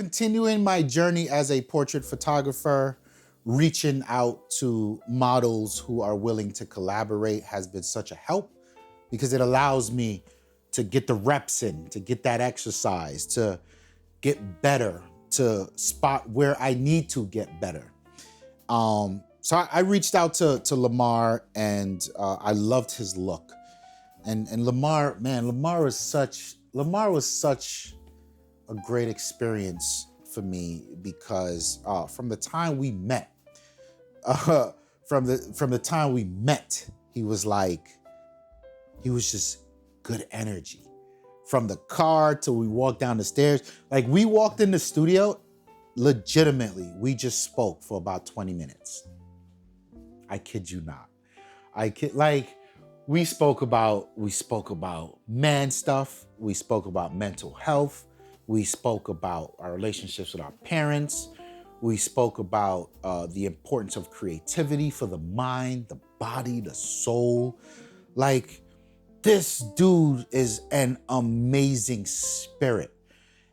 continuing my journey as a portrait photographer, reaching out to models who are willing to collaborate has been such a help because it allows me to get the reps in, to get that exercise, to get better, to spot where I need to get better. So I reached out to Lamar, and I loved his look. And Lamar, man, Lamar was such a great experience for me because from the time we met, from the time we met, he was just good energy. From the car till we walked down the stairs, like we walked in the studio, legitimately, we just spoke for about 20 minutes. I kid you not. We spoke about man stuff. We spoke about mental health. We spoke about our relationships with our parents. We spoke about the importance of creativity for the mind, the body, the soul. Like, this dude is an amazing spirit.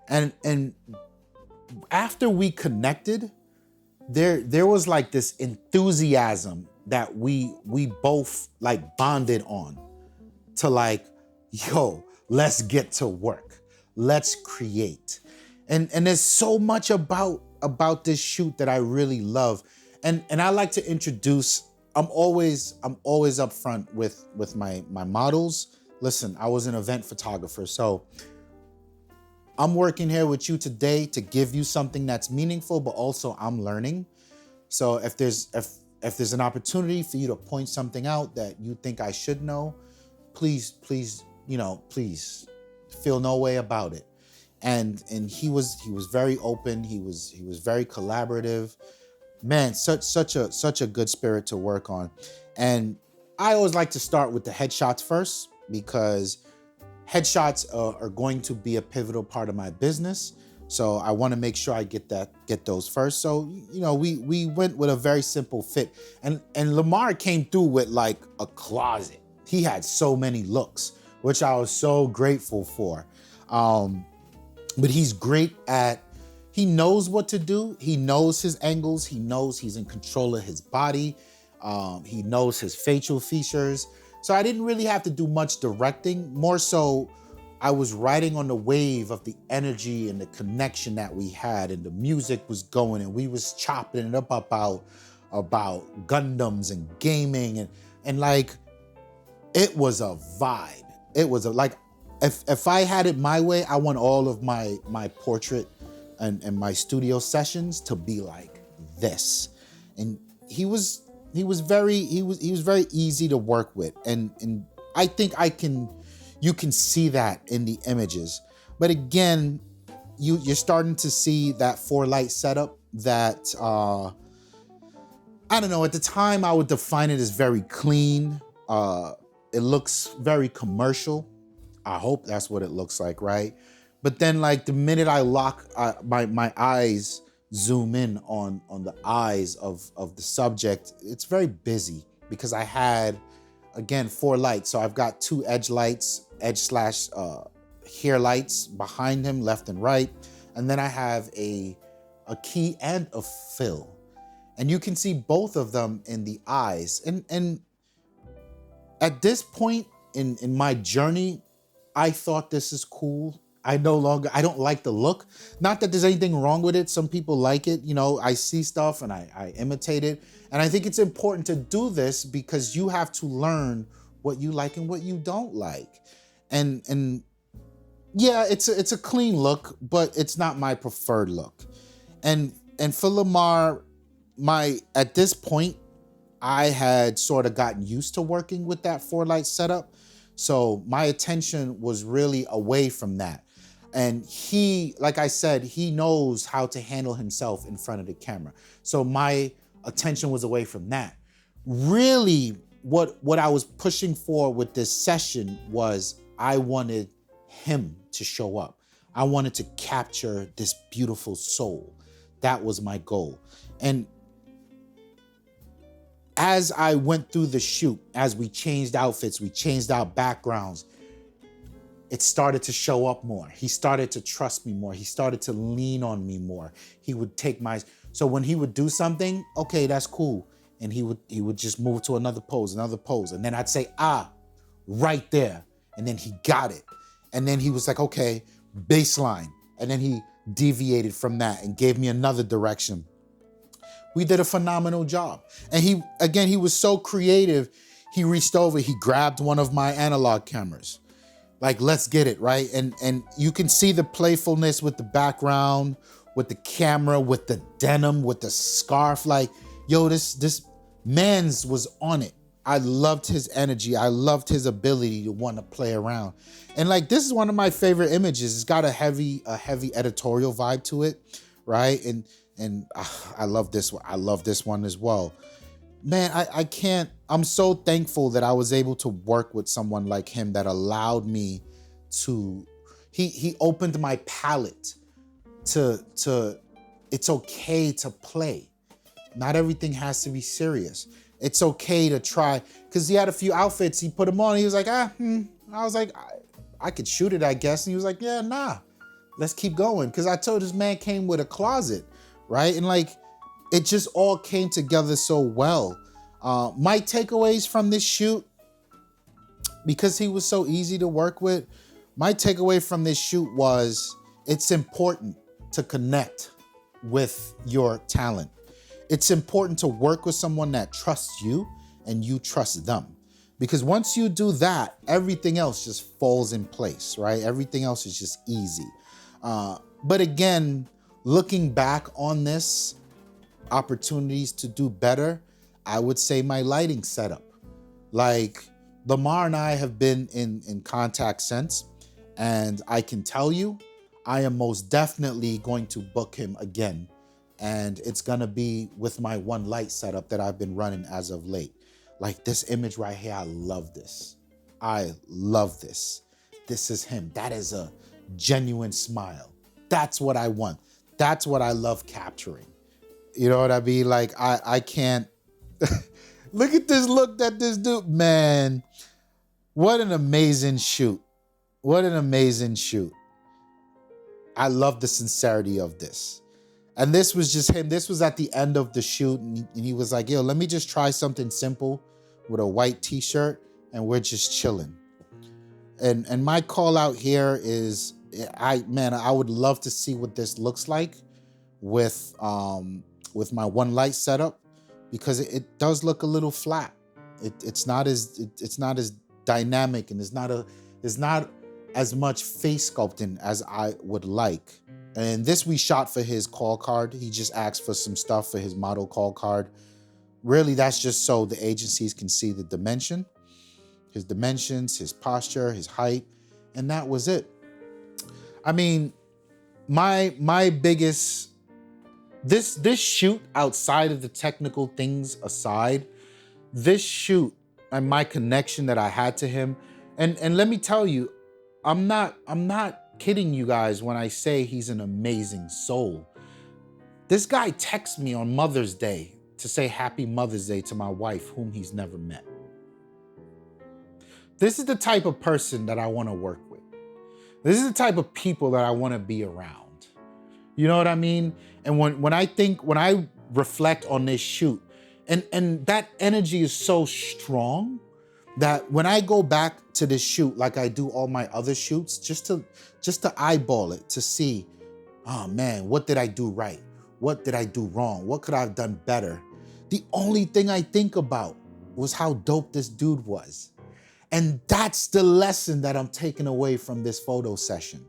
And after we connected, there was like this enthusiasm that we both like bonded on to like, yo, let's get to work. Let's create. And there's so much about this shoot that I really love. And I like to introduce, I'm always upfront with my models. Listen, I was an event photographer, so I'm working here with you today to give you something that's meaningful, but also I'm learning. So if there's an opportunity for you to point something out that you think I should know, please, feel no way about it. And he was very open. He was very collaborative. Man, such a good spirit to work on. And I always like to start with the headshots first because headshots are going to be a pivotal part of my business. So I want to make sure I get those first. So, we went with a very simple fit. And Lamar came through with like a closet. He had so many looks, which I was so grateful for. But he's great he knows what to do. He knows his angles. He knows he's in control of his body. He knows his facial features. So I didn't really have to do much directing. More so, I was riding on the wave of the energy and the connection that we had, and the music was going, and we was chopping it up about Gundams and gaming, and like, it was a vibe. It was if I had it my way, I want all of my portrait and my studio sessions to be like this. And he was very easy to work with, and I think you can see that in the images. But again, you're starting to see that 4-light setup that I don't know, at the time I would define it as very clean. It looks very commercial. I hope that's what it looks like, right? But then like the minute I lock my eyes zoom in on the eyes of the subject, it's very busy because I had, again, 4 lights. So I've got 2 edge lights, hair lights behind him, left and right. And then I have a key and a fill. And you can see both of them in the eyes. And at this point in my journey, I thought this is cool. I don't like the look. Not that there's anything wrong with it. Some people like it. I see stuff and I imitate it. And I think it's important to do this because you have to learn what you like and what you don't like. And yeah, it's a clean look, but it's not my preferred look. And for Lamar, at this point, I had sort of gotten used to working with that 4-light setup. So my attention was really away from that. And he, like I said, he knows how to handle himself in front of the camera. So my attention was away from that. Really, what I was pushing for with this session was I wanted him to show up. I wanted to capture this beautiful soul. That was my goal. And as I went through the shoot, as we changed outfits, we changed out backgrounds, it started to show up more. He started to trust me more. He started to lean on me more. He would take my, so when he would do something, okay, that's cool. And he would just move to another pose. And then I'd say, right there. And then he got it. And then he was like, okay, baseline. And then he deviated from that and gave me another direction. We did a phenomenal job. And he was so creative. He reached over, he grabbed one of my analog cameras. Like, let's get it, right? And you can see the playfulness with the background, with the camera, with the denim, with the scarf. Like, yo, this man's was on it. I loved his energy. I loved his ability to want to play around. And like, this is one of my favorite images. It's got a heavy editorial vibe to it, right? And I love this one. I love this one as well. Man, I'm so thankful that I was able to work with someone like him that allowed me to, he opened my palette to it's okay to play. Not everything has to be serious. It's okay to try, because he had a few outfits, he put them on, he was like, I was like, I could shoot it, I guess. And he was like, yeah, nah, let's keep going. Because I told this man came with a closet, right? And like, it just all came together so well. My takeaways from this shoot, because he was so easy to work with, my takeaway from this shoot was, it's important to connect with your talent. It's important to work with someone that trusts you and you trust them. Because once you do that, everything else just falls in place, right? Everything else is just easy. But again, looking back on this, opportunities to do better, I would say my lighting setup. Like, Lamar and I have been in contact since, and I can tell you, I am most definitely going to book him again. And it's gonna be with my one light setup that I've been running as of late. Like, this image right here, I love this. I love this. This is him. That is a genuine smile. That's what I want. That's what I love capturing. You know what I mean? Like, I can't, look at this look that this dude, man, what an amazing shoot. What an amazing shoot. I love the sincerity of this. And this was just him. This was at the end of the shoot, and he was like, yo, let me just try something simple with a white t-shirt, and we're just chilling. And my call out here is, I would love to see what this looks like with my one light setup, because it does look a little flat. It's not as dynamic, and it's not as much face sculpting as I would like. And this we shot for his call card. He just asked for some stuff for his model call card. Really, that's just so the agencies can see the dimension, his dimensions, his posture, his height, and that was it. I mean, my biggest, this shoot, outside of the technical things aside, this shoot and my connection that I had to him, and let me tell you, I'm not kidding you guys when I say he's an amazing soul. This guy texts me on Mother's Day to say Happy Mother's Day to my wife, whom he's never met. This is the type of person that I want to work with. This is the type of people that I want to be around. You know what I mean? And when I reflect on this shoot, and that energy is so strong that when I go back to this shoot, like I do all my other shoots, just to eyeball it, to see, oh man, what did I do right? What did I do wrong? What could I have done better? The only thing I think about was how dope this dude was. And that's the lesson that I'm taking away from this photo session.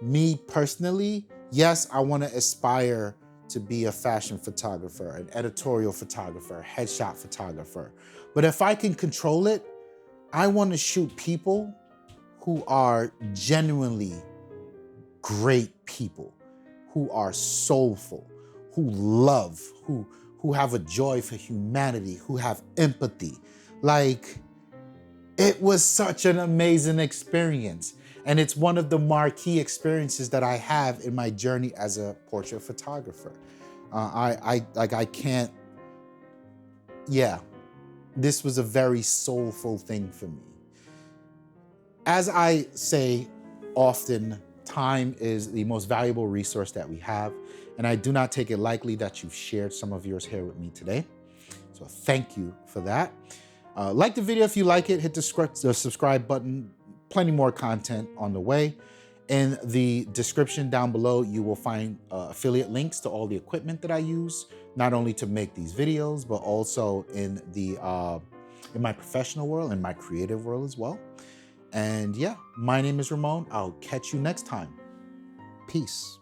Me personally, yes, I want to aspire to be a fashion photographer, an editorial photographer, headshot photographer. But if I can control it, I want to shoot people who are genuinely great people, who are soulful, who love, who have a joy for humanity, who have empathy. Like, it was such an amazing experience. And it's one of the marquee experiences that I have in my journey as a portrait photographer. This was a very soulful thing for me. As I say often, time is the most valuable resource that we have, and I do not take it lightly that you've shared some of yours here with me today. So thank you for that. Like the video if you like it, hit the subscribe button. Plenty more content on the way. In the description down below, you will find affiliate links to all the equipment that I use, not only to make these videos, but also in my professional world, in my creative world as well. And yeah, my name is Ramon. I'll catch you next time. Peace.